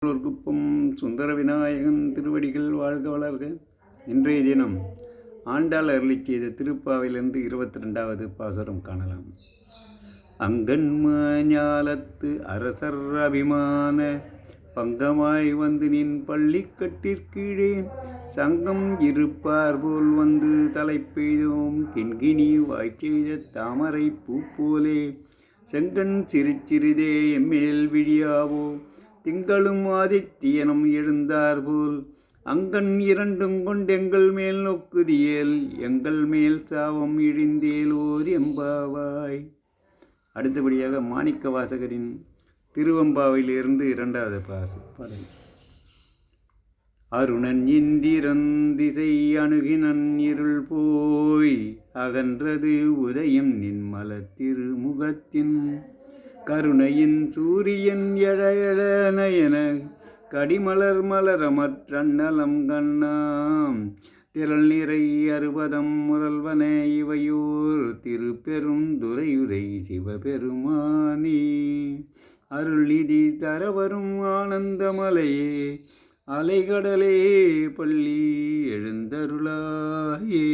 குப்பம் சுந்தர விநாயகன் திருவடிகள் வாழ்க வளர்க. இன்றைய தினம் ஆண்டாள் அருளிச் செய்த திருப்பாவிலிருந்து 22வது பாசுரம் காணலாம். அங்கன்ம ஞாலத்து அரசர் அபிமான பங்கமாய் வந்து நின் பள்ளிக்கட்டிற்கீழே சங்கம் இருப்பார் போல் வந்து தலை பெய்தோம் கிண்கிணி வாய்ச்செய்த தாமரை பூ போலே செங்கண் சிறு சிறிதே எம்மேல் விழியாவோ திங்களும் ஆதித்தியனும் எழுந்தார் போல் அங்கண் இரண்டும் கொண்டெங்கள் மேல் நோக்குதியேல் எங்கள் மேல் சாவம் இழிந்தேலோர் எம்பாவாய். அடுத்தபடியாக மாணிக்க வாசகரின் திருவம்பாவிலிருந்து 2வது பாடல். அருணன் இந்திரன் திசை அணுகினன் இருள் போய் அகன்றது உதயம் நின்மல திருமுகத்தின் கருணையின் சூரியன் எழ எழ நயன கடிமலர் மலரமற்றண்ணலம் கண்ணாம் திரள் நிறை 60 முரல்வன இவையோர் திருப்பெரும் துறையுரை சிவபெருமானே அருள் நிதி தரவரும் ஆனந்தமலையே அலைகடலே பள்ளி எழுந்தருளாயே.